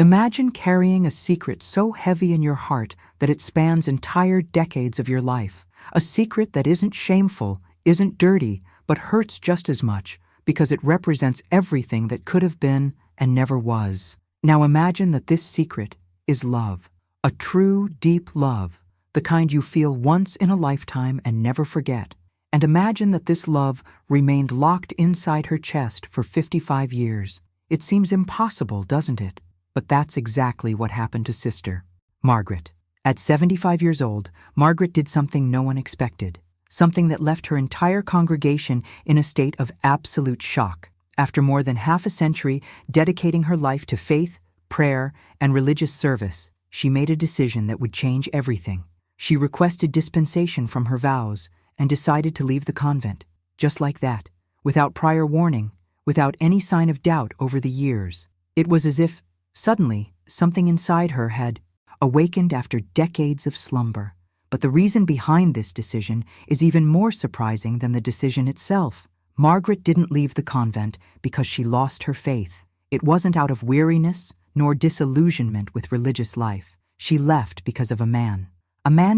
Imagine carrying a secret so heavy in your heart that it spans entire decades of your life. A secret that isn't shameful, isn't dirty, but hurts just as much because it represents everything that could have been and never was. Now imagine that this secret is love. A true, deep love, the kind you feel once in a lifetime and never forget. And imagine that this love remained locked inside her chest for 55 years. It seems impossible, doesn't it? But that's exactly what happened to Sister Margaret. At 75 years old, Margaret did something no one expected, something that left her entire congregation in a state of absolute shock. After more than half a century dedicating her life to faith, prayer, and religious service, she made a decision that would change everything. She requested dispensation from her vows and decided to leave the convent, just like that, without prior warning, without any sign of doubt over the years. It was as if, suddenly, something inside her had awakened after decades of slumber. But the reason behind this decision is even more surprising than the decision itself. Margaret didn't leave the convent because she lost her faith. It wasn't out of weariness nor disillusionment with religious life. She left because of a man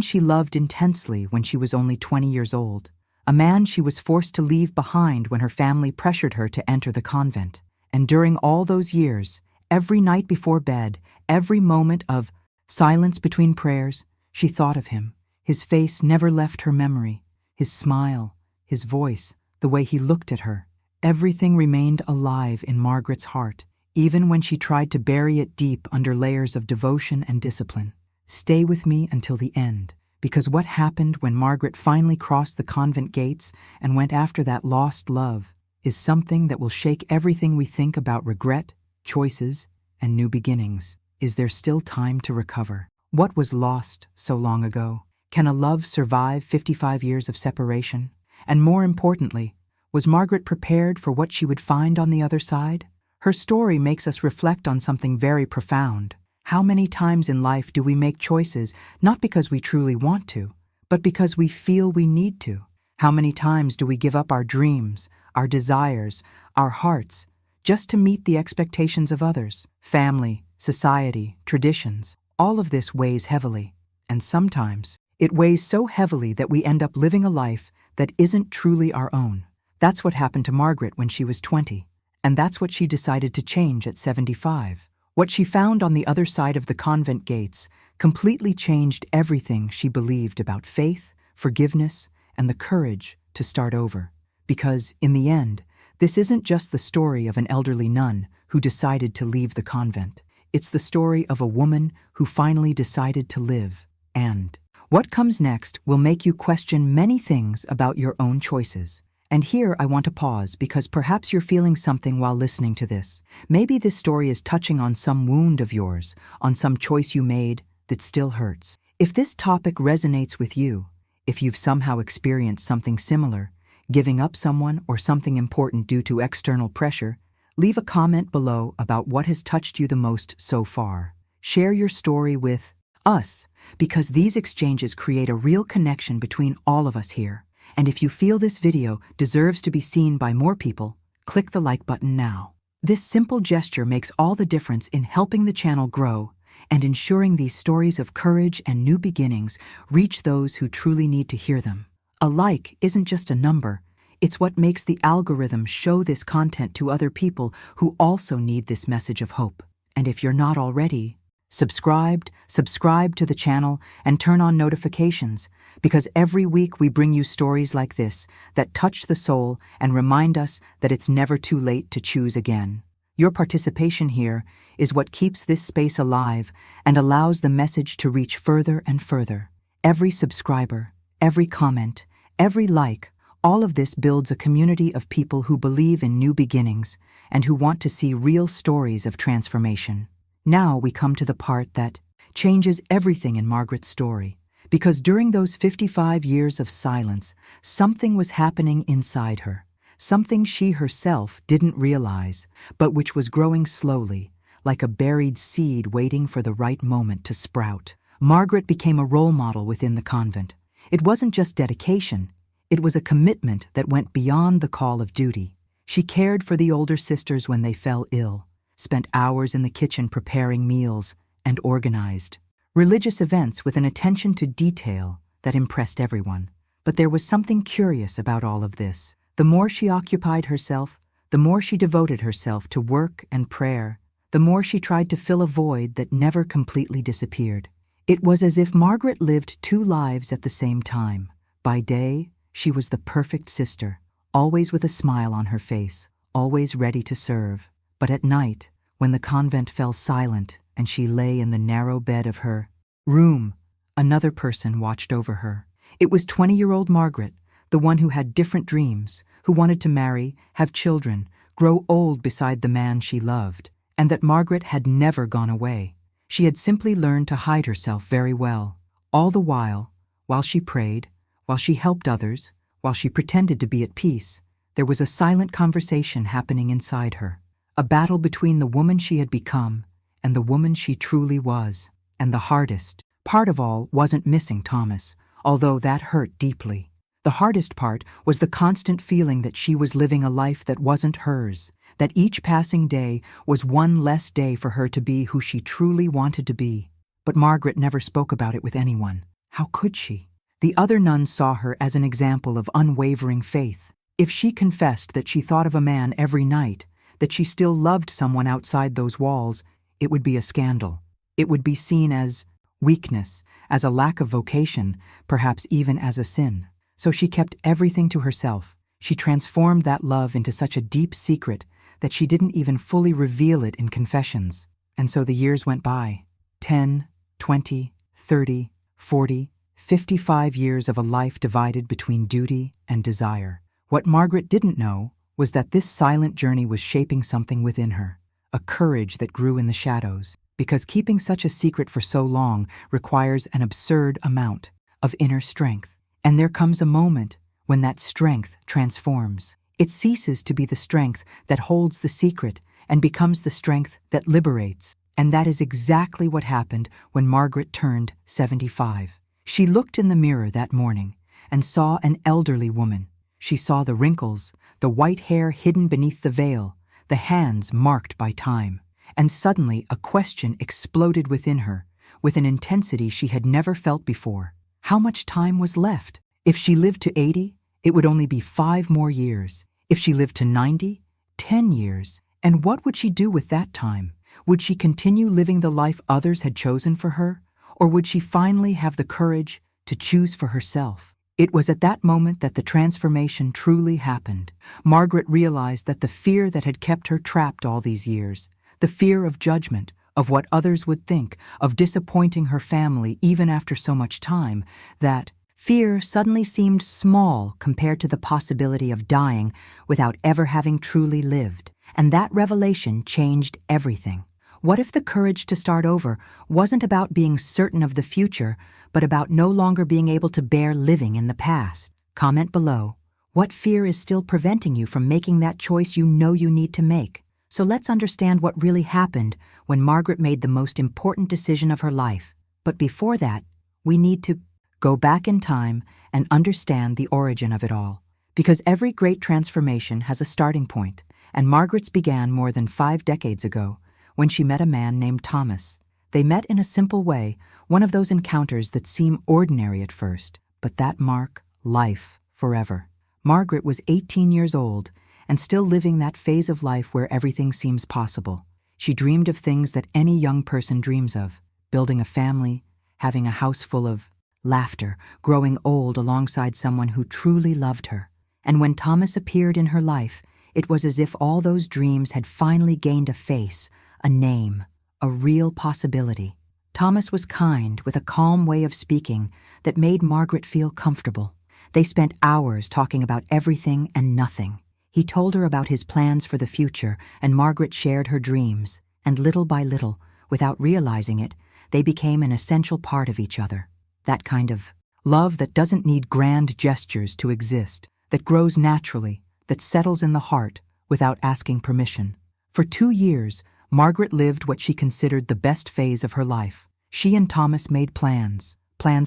she loved intensely when she was only 20 years old, a man she was forced to leave behind when her family pressured her to enter the convent. And during all those years, every night before bed, every moment of silence between prayers, she thought of him. His face never left her memory. His smile, his voice, the way he looked at her. Everything remained alive in Margaret's heart, even when she tried to bury it deep under layers of devotion and discipline. Stay with me until the end, because what happened when Margaret finally crossed the convent gates and went after that lost love is something that will shake everything we think about regret, choices, and new beginnings. Is there still time to recover? What was lost so long ago? Can a love survive 55 years of separation? And more importantly, was Margaret prepared for what she would find on the other side? Her story makes us reflect on something very profound. How many times in life do we make choices not because we truly want to, but because we feel we need to? How many times do we give up our dreams, our desires, our hearts, just to meet the expectations of others? Family, society, traditions, all of this weighs heavily. And sometimes it weighs so heavily that we end up living a life that isn't truly our own. That's what happened to Margaret when she was 20, and that's what she decided to change at 75. What she found on the other side of the convent gates completely changed everything she believed about faith, forgiveness, and the courage to start over. Because, in the end, this isn't just the story of an elderly nun who decided to leave the convent. It's the story of a woman who finally decided to live. And what comes next will make you question many things about your own choices. And here I want to pause because perhaps you're feeling something while listening to this. Maybe this story is touching on some wound of yours, on some choice you made that still hurts. If this topic resonates with you, if you've somehow experienced something similar, giving up someone or something important due to external pressure, leave a comment below about what has touched you the most so far. Share your story with us, because these exchanges create a real connection between all of us here. And if you feel this video deserves to be seen by more people, click the like button now. This simple gesture makes all the difference in helping the channel grow and ensuring these stories of courage and new beginnings reach those who truly need to hear them. A like isn't just a number, it's what makes the algorithm show this content to other people who also need this message of hope. And if you're not already, subscribe to the channel and turn on notifications, because every week we bring you stories like this that touch the soul and remind us that it's never too late to choose again. Your participation here is what keeps this space alive and allows the message to reach further and further. Every subscriber, every comment, every like, all of this builds a community of people who believe in new beginnings and who want to see real stories of transformation. Now we come to the part that changes everything in Margaret's story, because during those 55 years of silence, something was happening inside her, something she herself didn't realize, but which was growing slowly, like a buried seed waiting for the right moment to sprout. Margaret became a role model within the convent. It wasn't just dedication, it was a commitment that went beyond the call of duty. She cared for the older sisters when they fell ill, spent hours in the kitchen preparing meals, and organized religious events with an attention to detail that impressed everyone. But there was something curious about all of this. The more she occupied herself, the more she devoted herself to work and prayer, the more she tried to fill a void that never completely disappeared. It was as if Margaret lived two lives at the same time. By day, she was the perfect sister, always with a smile on her face, always ready to serve. But at night, when the convent fell silent and she lay in the narrow bed of her room, another person watched over her. It was 20-year-old Margaret, the one who had different dreams, who wanted to marry, have children, grow old beside the man she loved, and that Margaret had never gone away. She had simply learned to hide herself very well. All the while she prayed, while she helped others, while she pretended to be at peace, there was a silent conversation happening inside her, a battle between the woman she had become and the woman she truly was. And the hardest part of all wasn't missing Thomas, although that hurt deeply. The hardest part was the constant feeling that she was living a life that wasn't hers, that each passing day was one less day for her to be who she truly wanted to be. But Margaret never spoke about it with anyone. How could she? The other nuns saw her as an example of unwavering faith. If she confessed that she thought of a man every night, that she still loved someone outside those walls, it would be a scandal. It would be seen as weakness, as a lack of vocation, perhaps even as a sin. So she kept everything to herself. She transformed that love into such a deep secret that she didn't even fully reveal it in confessions. And so the years went by. 10, 20, 30, 40, 55 years of a life divided between duty and desire. What Margaret didn't know was that this silent journey was shaping something within her, a courage that grew in the shadows, because keeping such a secret for so long requires an absurd amount of inner strength. And there comes a moment when that strength transforms. It ceases to be the strength that holds the secret and becomes the strength that liberates. And that is exactly what happened when Margaret turned 75. She looked in the mirror that morning and saw an elderly woman. She saw the wrinkles, the white hair hidden beneath the veil, the hands marked by time. And suddenly a question exploded within her, with an intensity she had never felt before. How much time was left? If she lived to 80, it would only be 5 more years. If she lived to 90, 10 years. And what would she do with that time? Would she continue living the life others had chosen for her? Or would she finally have the courage to choose for herself? It was at that moment that the transformation truly happened. Margaret realized that the fear that had kept her trapped all these years, the fear of judgment, of what others would think, of disappointing her family even after so much time, that fear suddenly seemed small compared to the possibility of dying without ever having truly lived. And that revelation changed everything. What if the courage to start over wasn't about being certain of the future, but about no longer being able to bear living in the past? Comment below. What fear is still preventing you from making that choice you know you need to make? So let's understand what really happened when Margaret made the most important decision of her life. But before that, we need to go back in time and understand the origin of it all. Because every great transformation has a starting point, and Margaret's began more than 5 decades ago when she met a man named Thomas. They met in a simple way, one of those encounters that seem ordinary at first, but that mark life forever. Margaret was 18 years old and still living that phase of life where everything seems possible. She dreamed of things that any young person dreams of: building a family, having a house full of laughter, growing old alongside someone who truly loved her. And when Thomas appeared in her life, it was as if all those dreams had finally gained a face, a name, a real possibility. Thomas was kind, with a calm way of speaking that made Margaret feel comfortable. They spent hours talking about everything and nothing. He told her about his plans for the future, and Margaret shared her dreams. And little by little, without realizing it, they became an essential part of each other. That kind of love that doesn't need grand gestures to exist, that grows naturally, that settles in the heart without asking permission. For 2 years, Margaret lived what she considered the best phase of her life. She and Thomas made plans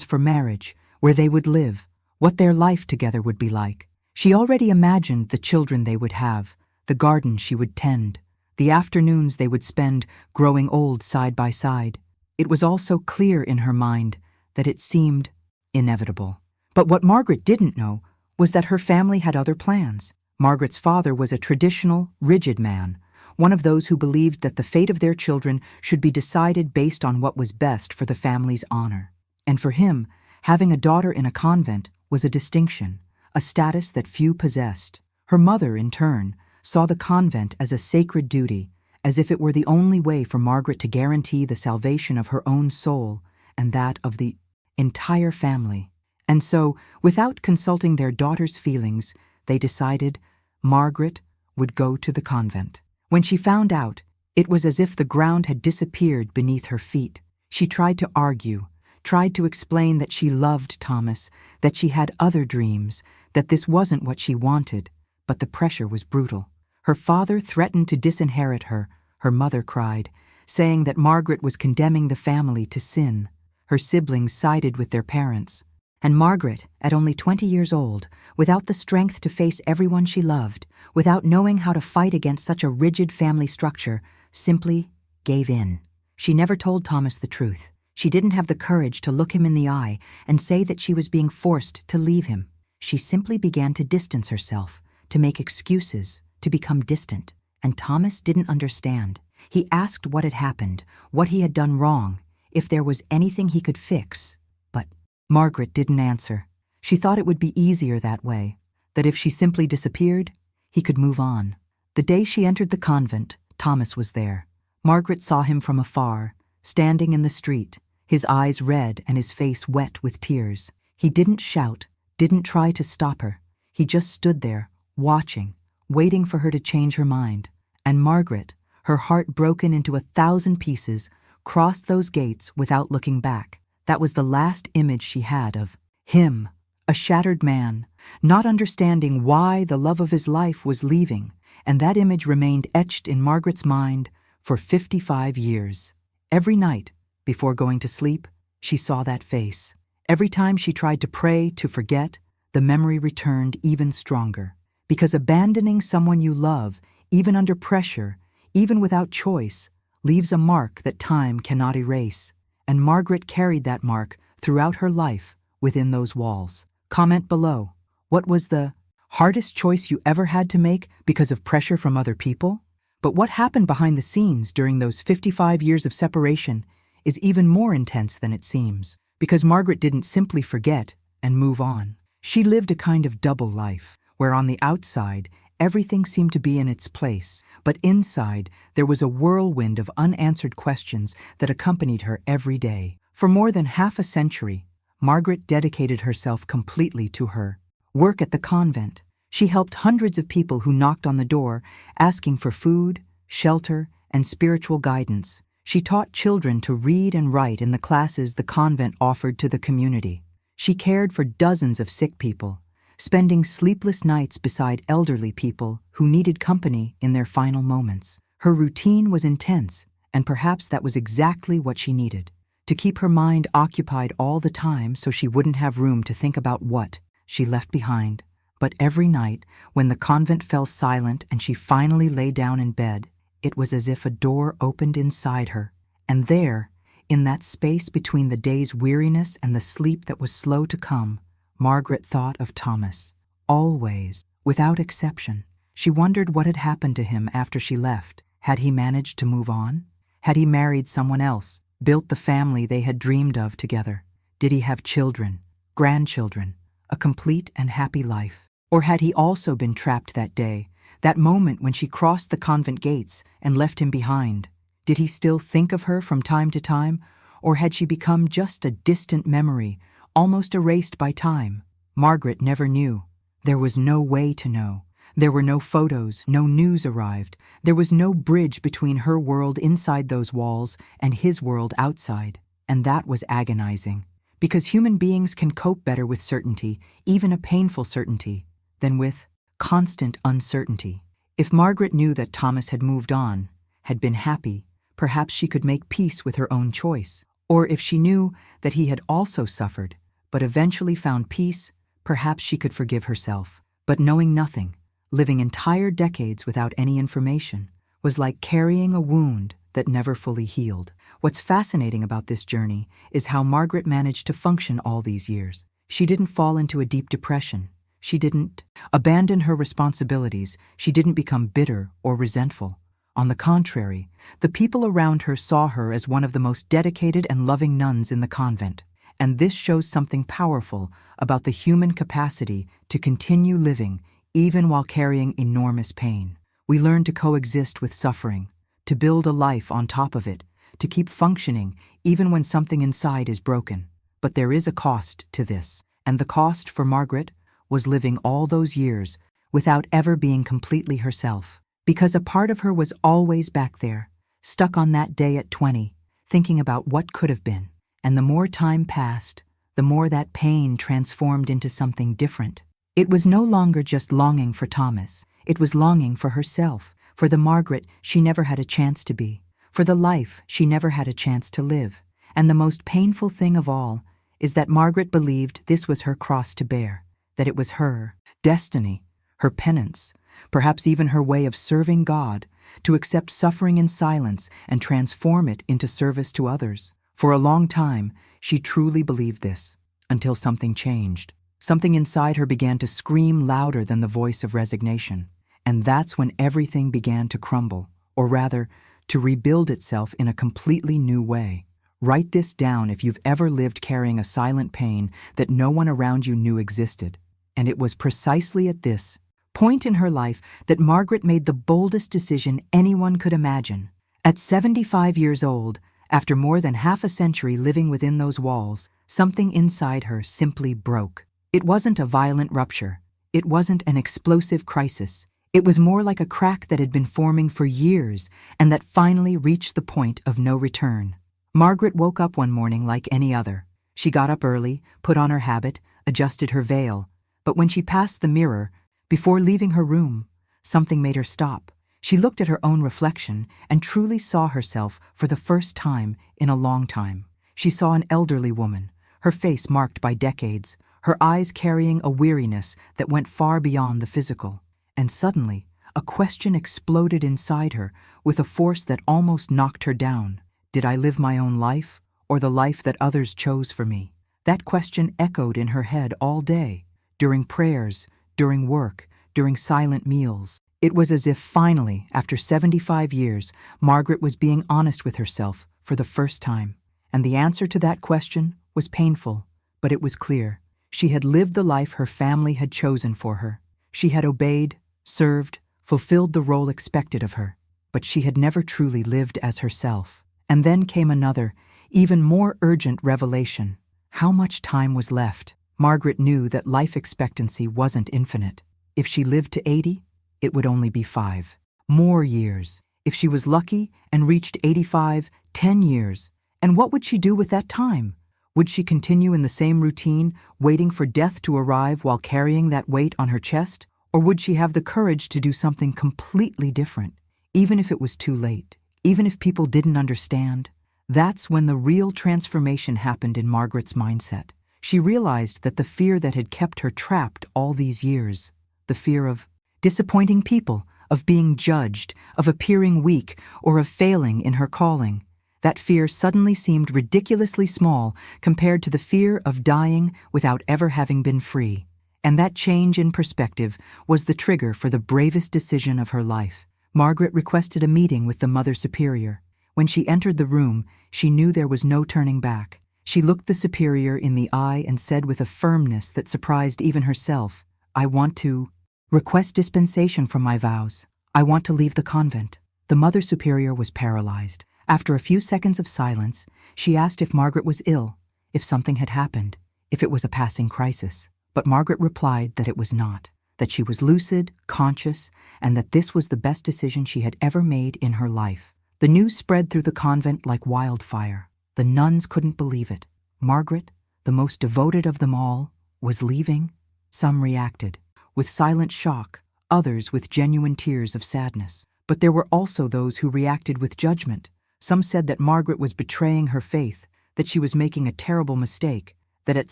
for marriage, where they would live, what their life together would be like. She already imagined the children they would have, the garden she would tend, the afternoons they would spend growing old side by side. It was all so clear in her mind that it seemed inevitable. But what Margaret didn't know was that her family had other plans. Margaret's father was a traditional, rigid man, one of those who believed that the fate of their children should be decided based on what was best for the family's honor. And for him, having a daughter in a convent was a distinction, a status that few possessed. Her mother, in turn, saw the convent as a sacred duty, as if it were the only way for Margaret to guarantee the salvation of her own soul and that of the entire family. And so, without consulting their daughter's feelings, they decided Margaret would go to the convent. When she found out, it was as if the ground had disappeared beneath her feet. She tried to argue, tried to explain that she loved Thomas, that she had other dreams, that this wasn't what she wanted, but the pressure was brutal. Her father threatened to disinherit her, her mother cried, saying that Margaret was condemning the family to sin. Her siblings sided with their parents. And Margaret, at only 20 years old, without the strength to face everyone she loved, without knowing how to fight against such a rigid family structure, simply gave in. She never told Thomas the truth. She didn't have the courage to look him in the eye and say that she was being forced to leave him. She simply began to distance herself, to make excuses, to become distant. And Thomas didn't understand. He asked what had happened, what he had done wrong, if there was anything he could fix. But Margaret didn't answer. She thought it would be easier that way, that if she simply disappeared, he could move on. The day she entered the convent, Thomas was there. Margaret saw him from afar, standing in the street, his eyes red and his face wet with tears. He didn't shout, didn't try to stop her. He just stood there, watching, waiting for her to change her mind. And Margaret, her heart broken into 1,000 pieces, crossed those gates without looking back. That was the last image she had of him, a shattered man, not understanding why the love of his life was leaving, and that image remained etched in Margaret's mind for 55 years. Every night, before going to sleep, she saw that face. Every time she tried to pray, to forget, the memory returned even stronger. Because abandoning someone you love, even under pressure, even without choice, leaves a mark that time cannot erase. And Margaret carried that mark throughout her life within those walls. Comment below. What was the hardest choice you ever had to make because of pressure from other people? But what happened behind the scenes during those 55 years of separation is even more intense than it seems, because Margaret didn't simply forget and move on. She lived a kind of double life, where on the outside, everything seemed to be in its place, but inside there was a whirlwind of unanswered questions that accompanied her every day. For more than half a century, Margaret dedicated herself completely to her work at the convent. She helped hundreds of people who knocked on the door, asking for food, shelter, and spiritual guidance. She taught children to read and write in the classes the convent offered to the community. She cared for dozens of sick people, spending sleepless nights beside elderly people who needed company in their final moments. Her routine was intense, and perhaps that was exactly what she needed, to keep her mind occupied all the time so she wouldn't have room to think about what she left behind. But every night, when the convent fell silent and she finally lay down in bed, it was as if a door opened inside her, and there, in that space between the day's weariness and the sleep that was slow to come, Margaret thought of Thomas. Always, without exception. She wondered what had happened to him after she left. Had he managed to move on? Had he married someone else, built the family they had dreamed of together? Did he have children, grandchildren, a complete and happy life? Or had he also been trapped that day, that moment when she crossed the convent gates and left him behind? Did he still think of her from time to time, or had she become just a distant memory, almost erased by time? Margaret never knew. There was no way to know. There were no photos, no news arrived. There was no bridge between her world inside those walls and his world outside. And that was agonizing, because human beings can cope better with certainty, even a painful certainty, than with constant uncertainty. If Margaret knew that Thomas had moved on, had been happy, perhaps she could make peace with her own choice. Or if she knew that he had also suffered, but eventually found peace, perhaps she could forgive herself. But knowing nothing, living entire decades without any information, was like carrying a wound that never fully healed. What's fascinating about this journey is how Margaret managed to function all these years. She didn't fall into a deep depression. She didn't abandon her responsibilities. She didn't become bitter or resentful. On the contrary, the people around her saw her as one of the most dedicated and loving nuns in the convent. And this shows something powerful about the human capacity to continue living even while carrying enormous pain. We learn to coexist with suffering, to build a life on top of it, to keep functioning even when something inside is broken. But there is a cost to this, and the cost for Margaret was living all those years without ever being completely herself. Because a part of her was always back there, stuck on that day at 20, thinking about what could have been. And the more time passed, the more that pain transformed into something different. It was no longer just longing for Thomas. It was longing for herself, for the Margaret she never had a chance to be, for the life she never had a chance to live. And the most painful thing of all is that Margaret believed this was her cross to bear, that it was her destiny, her penance, perhaps even her way of serving God, to accept suffering in silence and transform it into service to others. For a long time, she truly believed this, until something changed. Something inside her began to scream louder than the voice of resignation. And that's when everything began to crumble, or rather, to rebuild itself in a completely new way. Write this down if you've ever lived carrying a silent pain that no one around you knew existed. And it was precisely at this point in her life that Margaret made the boldest decision anyone could imagine. At 75 years old, after more than half a century living within those walls, something inside her simply broke. It wasn't a violent rupture. It wasn't an explosive crisis. It was more like a crack that had been forming for years and that finally reached the point of no return. Margaret woke up one morning like any other. She got up early, put on her habit, adjusted her veil. But when she passed the mirror, before leaving her room, something made her stop. She looked at her own reflection and truly saw herself for the first time in a long time. She saw an elderly woman, her face marked by decades, her eyes carrying a weariness that went far beyond the physical. And suddenly, a question exploded inside her with a force that almost knocked her down. Did I live my own life, or the life that others chose for me? That question echoed in her head all day, during prayers, during work, during silent meals. It was as if finally, after 75 years, Margaret was being honest with herself for the first time. And the answer to that question was painful, but it was clear. She had lived the life her family had chosen for her. She had obeyed, served, fulfilled the role expected of her, but she had never truly lived as herself. And then came another, even more urgent revelation. How much time was left? Margaret knew that life expectancy wasn't infinite. If she lived to 80, it would only be 5 more years. If she was lucky and reached 85, 10 years. And what would she do with that time? Would she continue in the same routine, waiting for death to arrive while carrying that weight on her chest? Or would she have the courage to do something completely different, even if it was too late, even if people didn't understand? That's when the real transformation happened in Margaret's mindset. She realized that the fear that had kept her trapped all these years, the fear of disappointing people, of being judged, of appearing weak, or of failing in her calling, that fear suddenly seemed ridiculously small compared to the fear of dying without ever having been free. And that change in perspective was the trigger for the bravest decision of her life. Margaret requested a meeting with the Mother Superior. When she entered the room, she knew there was no turning back. She looked the Superior in the eye and said with a firmness that surprised even herself, "I want to request dispensation from my vows. I want to leave the convent." The Mother Superior was paralyzed. After a few seconds of silence, she asked if Margaret was ill, if something had happened, if it was a passing crisis. But Margaret replied that it was not, that she was lucid, conscious, and that this was the best decision she had ever made in her life. The news spread through the convent like wildfire. The nuns couldn't believe it. Margaret, the most devoted of them all, was leaving. Some reacted with silent shock, others with genuine tears of sadness. But there were also those who reacted with judgment. Some said that Margaret was betraying her faith, that she was making a terrible mistake, that at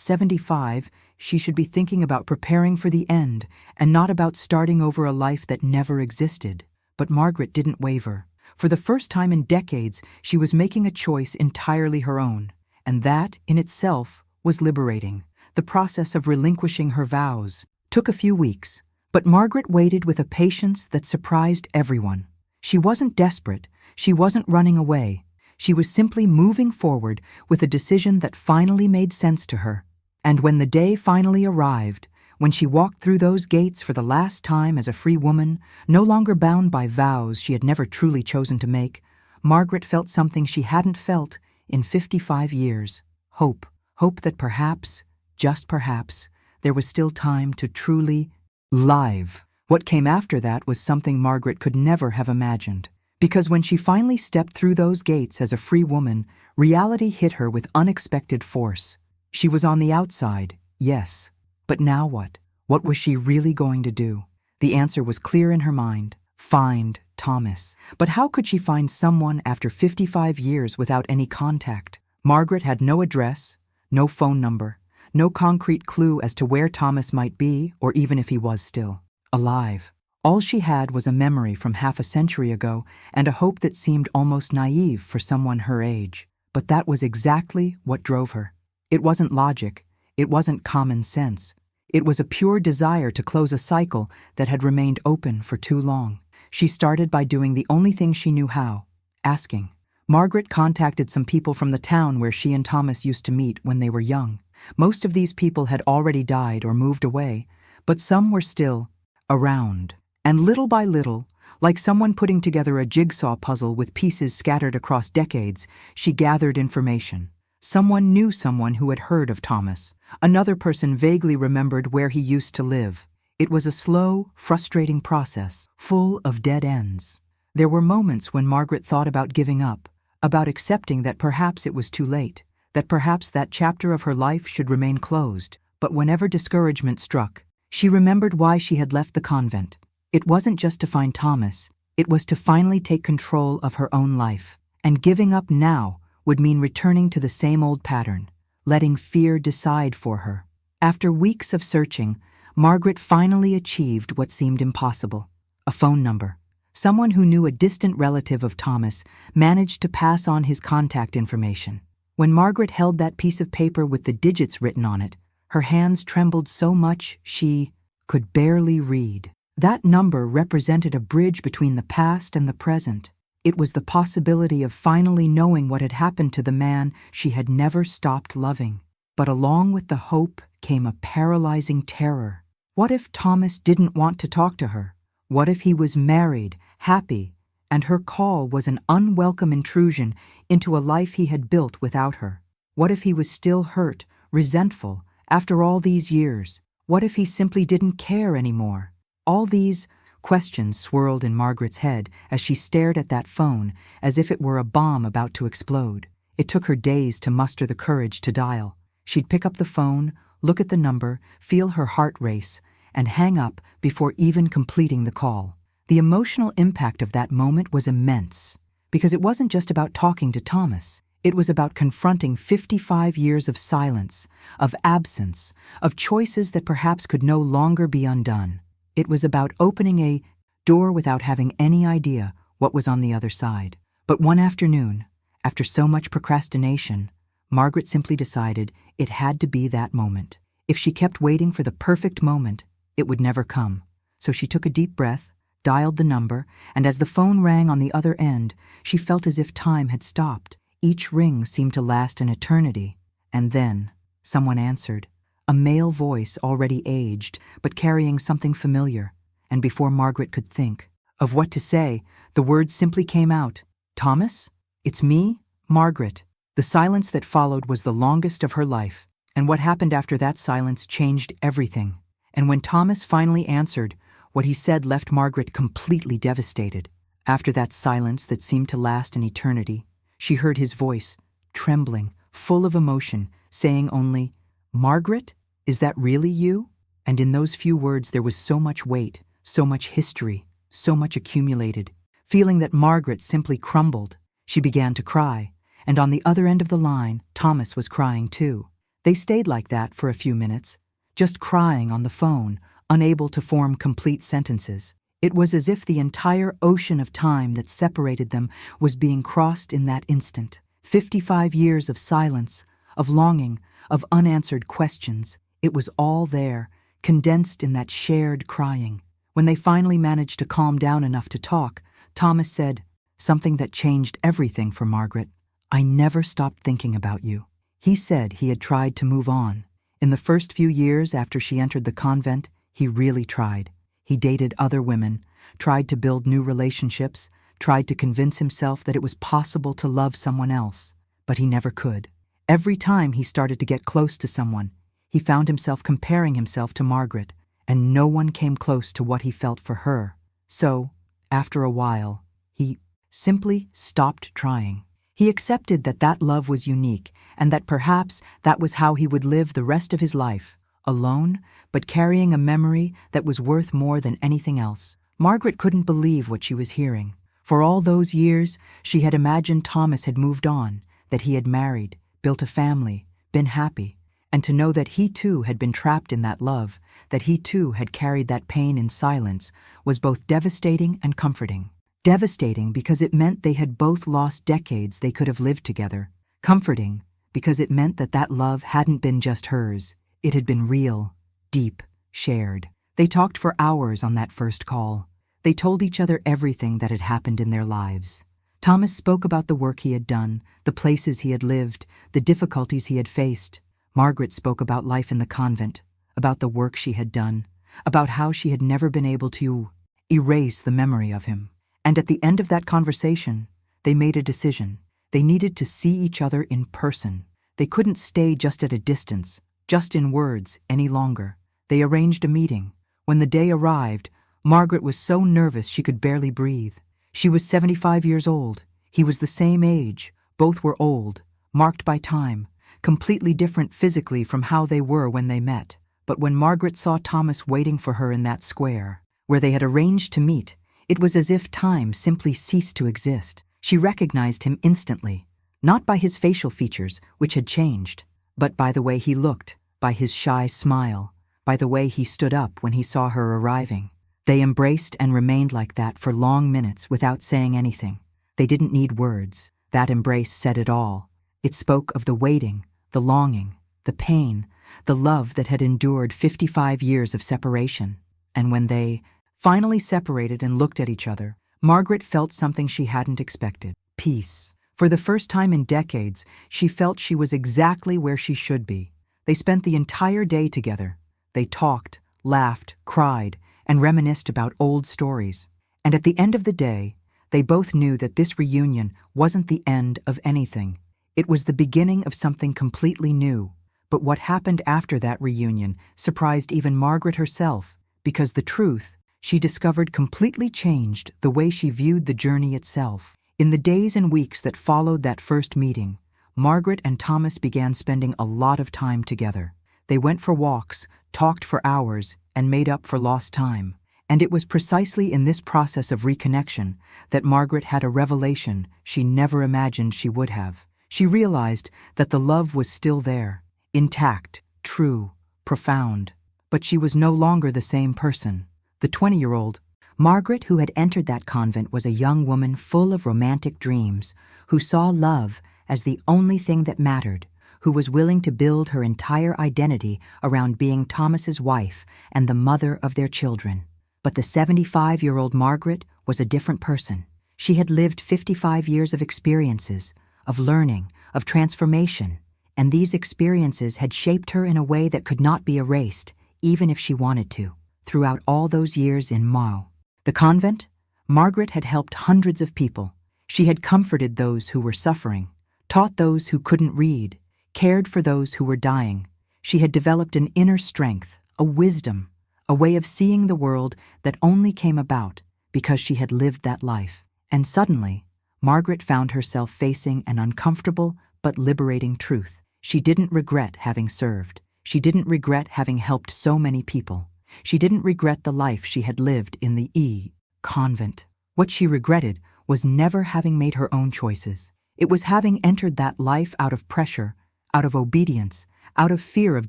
75 she should be thinking about preparing for the end and not about starting over a life that never existed. But Margaret didn't waver. For the first time in decades, she was making a choice entirely her own. And that, in itself, was liberating. The process of relinquishing her vows took a few weeks, but Margaret waited with a patience that surprised everyone. She wasn't desperate, she wasn't running away. She was simply moving forward with a decision that finally made sense to her. And when the day finally arrived, when she walked through those gates for the last time as a free woman, no longer bound by vows she had never truly chosen to make, Margaret felt something she hadn't felt in 55 years. Hope. Hope that perhaps, just perhaps, there was still time to truly live. What came after that was something Margaret could never have imagined. Because when she finally stepped through those gates as a free woman, reality hit her with unexpected force. She was on the outside, yes. But now what? What was she really going to do? The answer was clear in her mind. Find Thomas. But how could she find someone after 55 years without any contact? Margaret had no address, no phone number, no concrete clue as to where Thomas might be or even if he was still alive. All she had was a memory from half a century ago and a hope that seemed almost naive for someone her age. But that was exactly what drove her. It wasn't logic. It wasn't common sense. It was a pure desire to close a cycle that had remained open for too long. She started by doing the only thing she knew how, asking. Margaret contacted some people from the town where she and Thomas used to meet when they were young. Most of these people had already died or moved away, but some were still around. And little by little, like someone putting together a jigsaw puzzle with pieces scattered across decades, she gathered information. Someone knew someone who had heard of Thomas. Another person vaguely remembered where he used to live. It was a slow, frustrating process, full of dead ends. There were moments when Margaret thought about giving up, about accepting that perhaps it was too late, that perhaps that chapter of her life should remain closed. But whenever discouragement struck, she remembered why she had left the convent. It wasn't just to find Thomas, it was to finally take control of her own life. And giving up now would mean returning to the same old pattern, letting fear decide for her. After weeks of searching, Margaret finally achieved what seemed impossible: a phone number. Someone who knew a distant relative of Thomas managed to pass on his contact information. When Margaret held that piece of paper with the digits written on it, her hands trembled so much she could barely read. That number represented a bridge between the past and the present. It was the possibility of finally knowing what had happened to the man she had never stopped loving. But along with the hope came a paralyzing terror. What if Thomas didn't want to talk to her? What if he was married, happy, and her call was an unwelcome intrusion into a life he had built without her? What if he was still hurt, resentful, after all these years? What if he simply didn't care anymore? All these questions swirled in Margaret's head as she stared at that phone as if it were a bomb about to explode. It took her days to muster the courage to dial. She'd pick up the phone, look at the number, feel her heart race, and hang up before even completing the call. The emotional impact of that moment was immense, because it wasn't just about talking to Thomas. It was about confronting 55 years of silence, of absence, of choices that perhaps could no longer be undone. It was about opening a door without having any idea what was on the other side. But one afternoon, after so much procrastination, Margaret simply decided it had to be that moment. If she kept waiting for the perfect moment, it would never come. So she took a deep breath, dialed the number, and as the phone rang on the other end, she felt as if time had stopped. Each ring seemed to last an eternity. And then someone answered. A male voice already aged, but carrying something familiar. And before Margaret could think of what to say, the words simply came out. "Thomas? It's me, Margaret." The silence that followed was the longest of her life, and what happened after that silence changed everything. And when Thomas finally answered, what he said left Margaret completely devastated. After that silence that seemed to last an eternity, she heard his voice, trembling, full of emotion, saying only, "Margaret, is that really you?" And in those few words there was so much weight, so much history, so much accumulated. Feeling that Margaret simply crumbled, she began to cry, and on the other end of the line, Thomas was crying too. They stayed like that for a few minutes, just crying on the phone, unable to form complete sentences. It was as if the entire ocean of time that separated them was being crossed in that instant. 55 years of silence, of longing, of unanswered questions. It was all there, condensed in that shared crying. When they finally managed to calm down enough to talk, Thomas said, something that changed everything for Margaret. "I never stopped thinking about you." He said he had tried to move on. In the first few years after she entered the convent, he really tried. He dated other women, tried to build new relationships, tried to convince himself that it was possible to love someone else, but he never could. Every time he started to get close to someone, he found himself comparing himself to Margaret, and no one came close to what he felt for her. So, after a while, he simply stopped trying. He accepted that that love was unique, and that perhaps that was how he would live the rest of his life, alone, but carrying a memory that was worth more than anything else. Margaret couldn't believe what she was hearing. For all those years, she had imagined Thomas had moved on, that he had married, built a family, been happy, and to know that he too had been trapped in that love, that he too had carried that pain in silence, was both devastating and comforting. Devastating because it meant they had both lost decades they could have lived together. Comforting because it meant that that love hadn't been just hers. It had been real, deep, shared. They talked for hours on that first call. They told each other everything that had happened in their lives. Thomas spoke about the work he had done, the places he had lived, the difficulties he had faced. Margaret spoke about life in the convent, about the work she had done, about how she had never been able to erase the memory of him. And at the end of that conversation, they made a decision. They needed to see each other in person. They couldn't stay just at a distance, just in words, any longer. They arranged a meeting. When the day arrived, Margaret was so nervous she could barely breathe. She was 75 years old. He was the same age. Both were old, marked by time, completely different physically from how they were when they met. But when Margaret saw Thomas waiting for her in that square, where they had arranged to meet, it was as if time simply ceased to exist. She recognized him instantly, not by his facial features, which had changed, but by the way he looked, by his shy smile, by the way he stood up when he saw her arriving. They embraced and remained like that for long minutes without saying anything. They didn't need words. That embrace said it all. It spoke of the waiting, the longing, the pain, the love that had endured 55 years of separation. And when they finally separated and looked at each other, Margaret felt something she hadn't expected: peace. For the first time in decades, she felt she was exactly where she should be. They spent the entire day together. They talked, laughed, cried, and reminisced about old stories. And at the end of the day, they both knew that this reunion wasn't the end of anything. It was the beginning of something completely new. But what happened after that reunion surprised even Margaret herself, because the truth, she discovered, completely changed the way she viewed the journey itself. In the days and weeks that followed that first meeting, Margaret and Thomas began spending a lot of time together. They went for walks, talked for hours, and made up for lost time. And it was precisely in this process of reconnection that Margaret had a revelation she never imagined she would have. She realized that the love was still there, intact, true, profound. But she was no longer the same person. The 20-year-old Margaret, who had entered that convent, was a young woman full of romantic dreams, who saw love as the only thing that mattered, who was willing to build her entire identity around being Thomas's wife and the mother of their children. But the 75-year-old Margaret was a different person. She had lived 55 years of experiences, of learning, of transformation, and these experiences had shaped her in a way that could not be erased, even if she wanted to. Throughout all those years in Vows, the convent, Margaret had helped hundreds of people. She had comforted those who were suffering, taught those who couldn't read, cared for those who were dying. She had developed an inner strength, a wisdom, a way of seeing the world that only came about because she had lived that life. And suddenly, Margaret found herself facing an uncomfortable but liberating truth. She didn't regret having served. She didn't regret having helped so many people. She didn't regret the life she had lived in the convent. What she regretted was never having made her own choices. It was having entered that life out of pressure, out of obedience, out of fear of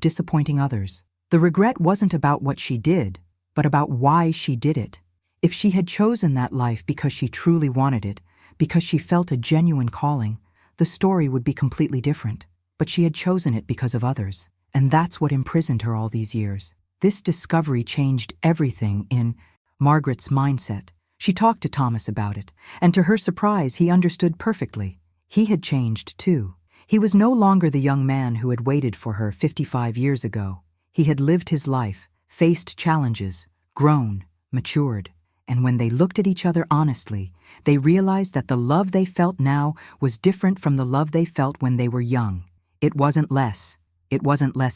disappointing others. The regret wasn't about what she did, but about why she did it. If she had chosen that life because she truly wanted it, because she felt a genuine calling, the story would be completely different. But she had chosen it because of others, and that's what imprisoned her all these years. This discovery changed everything in Margaret's mindset. She talked to Thomas about it, and to her surprise, he understood perfectly. He had changed too. He was no longer the young man who had waited for her 55 years ago. He had lived his life, faced challenges, grown, matured, and when they looked at each other honestly, they realized that the love they felt now was different from the love they felt when they were young. It wasn't less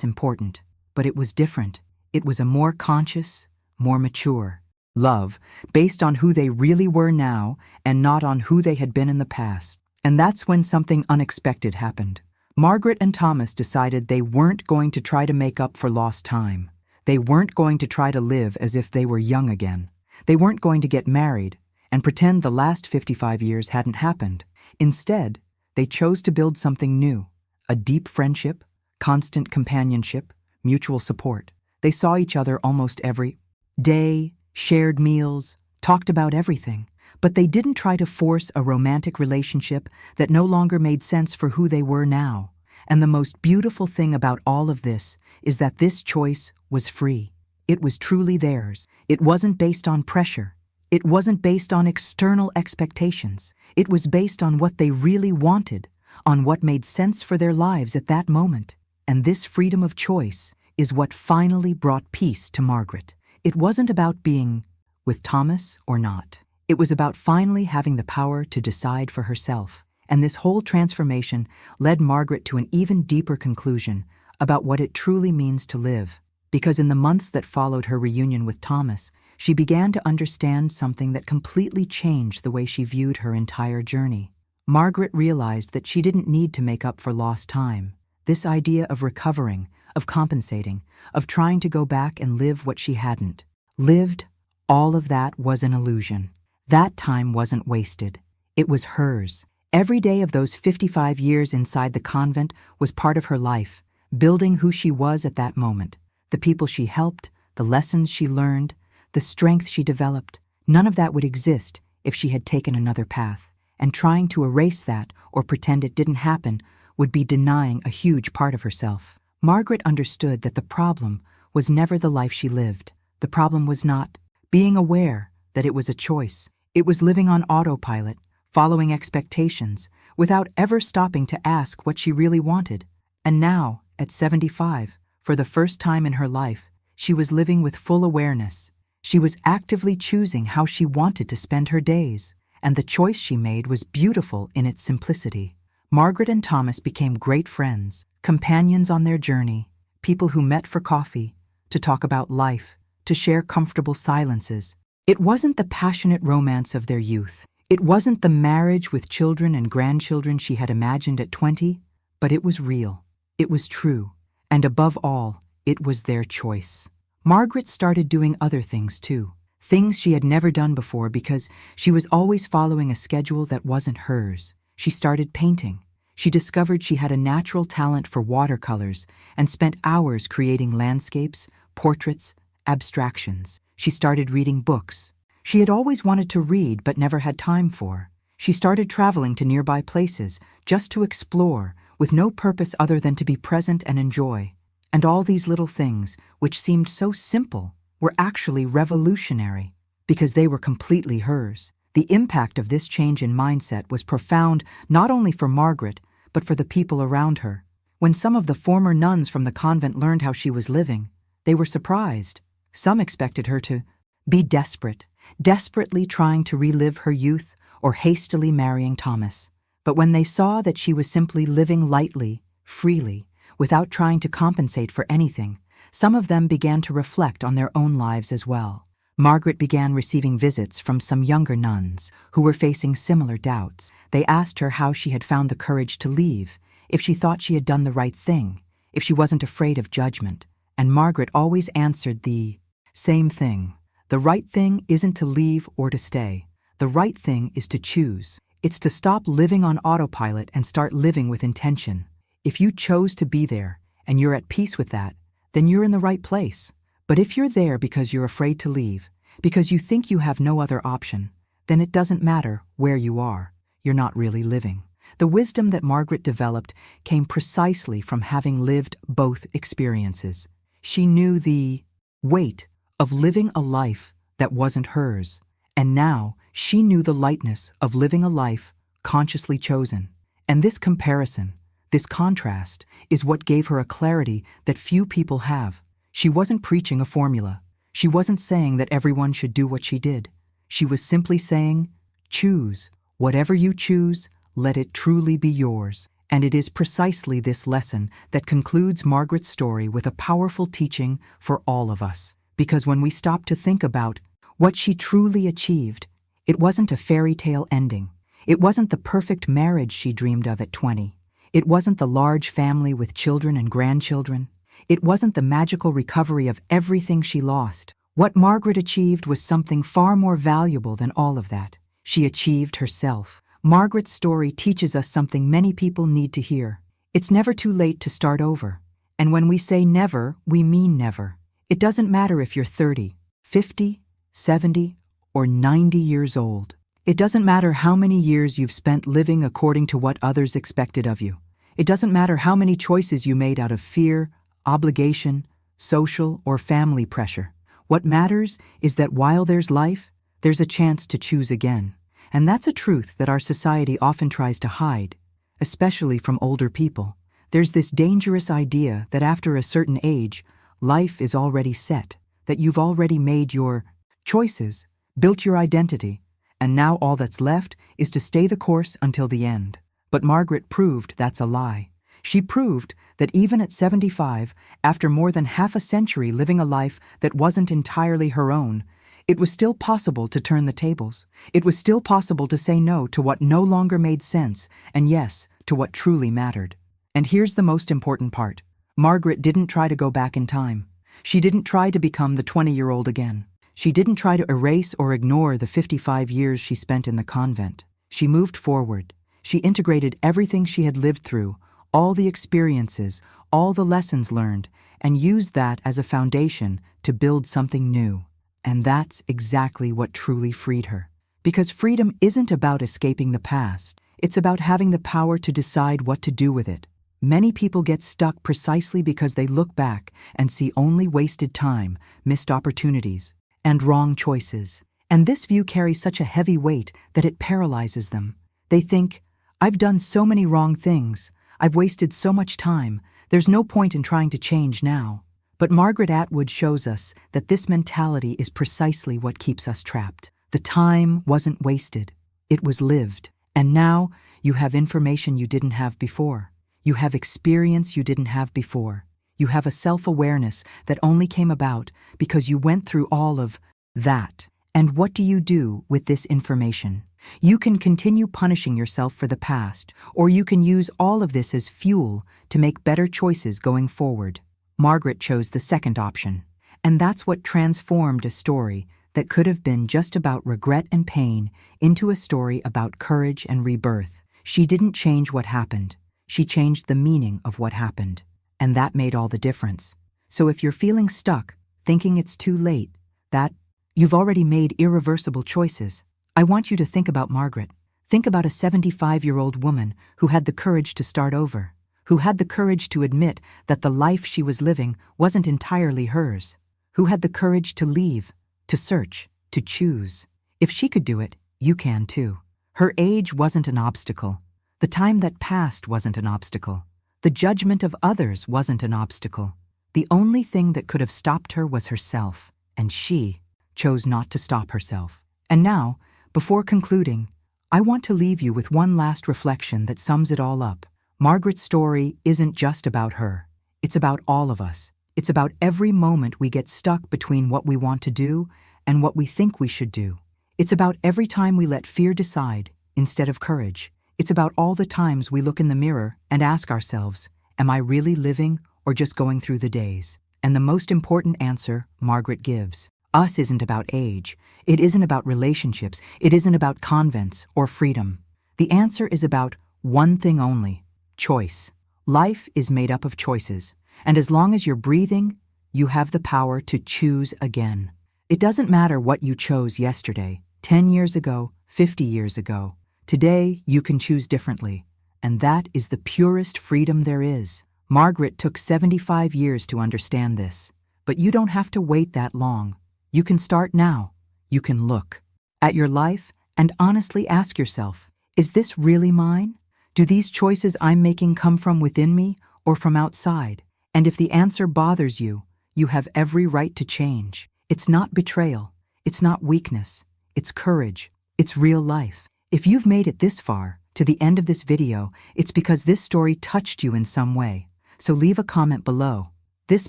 important, but it was different. It was a more conscious, more mature love, based on who they really were now and not on who they had been in the past. And that's when something unexpected happened. Margaret and Thomas decided they weren't going to try to make up for lost time. They weren't going to try to live as if they were young again. They weren't going to get married and pretend the last 55 years hadn't happened. Instead, they chose to build something new, a deep friendship, constant companionship, mutual support. They saw each other almost every day, shared meals, talked about everything, but they didn't try to force a romantic relationship that no longer made sense for who they were now. And the most beautiful thing about all of this is that this choice was free. It was truly theirs. It wasn't based on pressure. It wasn't based on external expectations. It was based on what they really wanted, on what made sense for their lives at that moment. And this freedom of choice is what finally brought peace to Margaret. It wasn't about being with Thomas or not. It was about finally having the power to decide for herself. And this whole transformation led Margaret to an even deeper conclusion about what it truly means to live. Because in the months that followed her reunion with Thomas, she began to understand something that completely changed the way she viewed her entire journey. Margaret realized that she didn't need to make up for lost time. This idea of recovering, of compensating, of trying to go back and live what she hadn't lived, all of that was an illusion. That time wasn't wasted. It was hers. Every day of those 55 years inside the convent was part of her life, building who she was at that moment. The people she helped, the lessons she learned, the strength she developed, none of that would exist if she had taken another path. And trying to erase that or pretend it didn't happen would be denying a huge part of herself. Margaret understood that the problem was never the life she lived. The problem was not being aware that it was a choice. It was living on autopilot, following expectations, without ever stopping to ask what she really wanted. And now, at 75, for the first time in her life, she was living with full awareness. She was actively choosing how she wanted to spend her days, and the choice she made was beautiful in its simplicity. Margaret and Thomas became great friends, companions on their journey, people who met for coffee, to talk about life, to share comfortable silences. It wasn't the passionate romance of their youth. It wasn't the marriage with children and grandchildren she had imagined at 20, but it was real. It was true. And above all, it was their choice. Margaret started doing other things too, things she had never done before because she was always following a schedule that wasn't hers. She started painting. She discovered she had a natural talent for watercolors and spent hours creating landscapes, portraits, abstractions. She started reading books. She had always wanted to read but never had time for. She started traveling to nearby places just to explore, with no purpose other than to be present and enjoy. And all these little things, which seemed so simple, were actually revolutionary because they were completely hers. The impact of this change in mindset was profound not only for Margaret, but for the people around her. When some of the former nuns from the convent learned how she was living, they were surprised. Some expected her to be desperately trying to relive her youth or hastily marrying Thomas. But when they saw that she was simply living lightly, freely, without trying to compensate for anything, some of them began to reflect on their own lives as well. Margaret began receiving visits from some younger nuns who were facing similar doubts. They asked her how she had found the courage to leave, if she thought she had done the right thing, if she wasn't afraid of judgment. And Margaret always answered the same thing. The right thing isn't to leave or to stay. The right thing is to choose. It's to stop living on autopilot and start living with intention. If you chose to be there and you're at peace with that, then you're in the right place. But if you're there because you're afraid to leave, because you think you have no other option, then it doesn't matter where you are, you're not really living. The wisdom that Margaret developed came precisely from having lived both experiences. She knew the weight of living a life that wasn't hers, and now she knew the lightness of living a life consciously chosen. And this comparison, this contrast, is what gave her a clarity that few people have. She wasn't preaching a formula. She wasn't saying that everyone should do what she did. She was simply saying, choose. Whatever you choose, let it truly be yours. And it is precisely this lesson that concludes Margaret's story with a powerful teaching for all of us. Because when we stop to think about what she truly achieved, it wasn't a fairy tale ending. It wasn't the perfect marriage she dreamed of at 20. It wasn't the large family with children and grandchildren. It wasn't the magical recovery of everything she lost. What Margaret achieved was something far more valuable than all of that. She achieved herself. Margaret's story teaches us something many people need to hear. It's never too late to start over. And when we say never, we mean never. It doesn't matter if you're 30, 50, 70, or 90 years old. It doesn't matter how many years you've spent living according to what others expected of you. It doesn't matter how many choices you made out of fear, obligation, social, or family pressure. What matters is that while there's life, there's a chance to choose again. And that's a truth that our society often tries to hide, especially from older people. There's this dangerous idea that after a certain age, life is already set, that you've already made your choices, built your identity, and now all that's left is to stay the course until the end. But Margaret proved that's a lie. She proved that even at 75, after more than half a century living a life that wasn't entirely her own, it was still possible to turn the tables. It was still possible to say no to what no longer made sense, and yes to what truly mattered. And here's the most important part. Margaret didn't try to go back in time. She didn't try to become the 20-year-old again. She didn't try to erase or ignore the 55 years she spent in the convent. She moved forward. She integrated everything she had lived through, all the experiences, all the lessons learned, and used that as a foundation to build something new. And that's exactly what truly freed her. Because freedom isn't about escaping the past. It's about having the power to decide what to do with it. Many people get stuck precisely because they look back and see only wasted time, missed opportunities, and wrong choices. And this view carries such a heavy weight that it paralyzes them. They think, I've done so many wrong things. I've wasted so much time. There's no point in trying to change now. But Margaret Atwood shows us that this mentality is precisely what keeps us trapped. The time wasn't wasted. It was lived. And now you have information you didn't have before. You have experience you didn't have before. You have a self-awareness that only came about because you went through all of that. And what do you do with this information? You can continue punishing yourself for the past, or you can use all of this as fuel to make better choices going forward. Margaret chose the second option, and that's what transformed a story that could have been just about regret and pain into a story about courage and rebirth. She didn't change what happened. She changed the meaning of what happened, and that made all the difference. So if you're feeling stuck, thinking it's too late, that you've already made irreversible choices, I want you to think about Margaret. Think about a 75-year-old woman who had the courage to start over, who had the courage to admit that the life she was living wasn't entirely hers, who had the courage to leave, to search, to choose. If she could do it, you can too. Her age wasn't an obstacle. The time that passed wasn't an obstacle. The judgment of others wasn't an obstacle. The only thing that could have stopped her was herself, and she chose not to stop herself. And now, before concluding, I want to leave you with one last reflection that sums it all up. Margaret's story isn't just about her. It's about all of us. It's about every moment we get stuck between what we want to do and what we think we should do. It's about every time we let fear decide instead of courage. It's about all the times we look in the mirror and ask ourselves, am I really living or just going through the days? And the most important answer Margaret gives, us isn't about age. It isn't about relationships. It isn't about convents or freedom. The answer is about one thing only, choice. Life is made up of choices, and as long as you're breathing, you have the power to choose again. It doesn't matter what you chose yesterday, 10 years ago, 50 years ago. Today, you can choose differently. And that is the purest freedom there is. Margaret took 75 years to understand this. But you don't have to wait that long. You can start now. You can look at your life and honestly ask yourself, is this really mine? Do these choices I'm making come from within me or from outside? And if the answer bothers you, you have every right to change. It's not betrayal. It's not weakness. It's courage. It's real life. If you've made it this far, to the end of this video, it's because this story touched you in some way. So leave a comment below. This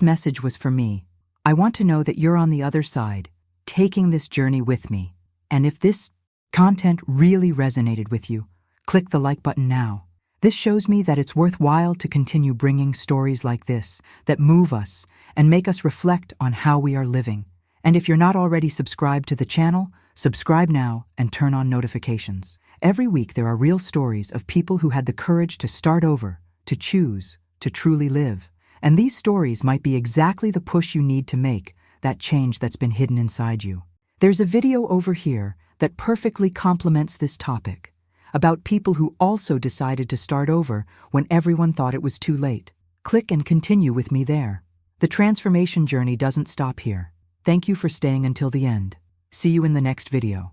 message was for me. I want to know that you're on the other side, taking this journey with me. And if this content really resonated with you, click the like button now. This shows me that it's worthwhile to continue bringing stories like this that move us and make us reflect on how we are living. And if you're not already subscribed to the channel, subscribe now and turn on notifications. Every week there are real stories of people who had the courage to start over, to choose, to truly live. And these stories might be exactly the push you need to make that change that's been hidden inside you. There's a video over here that perfectly complements this topic, about people who also decided to start over when everyone thought it was too late. Click and continue with me there. The transformation journey doesn't stop here. Thank you for staying until the end. See you in the next video.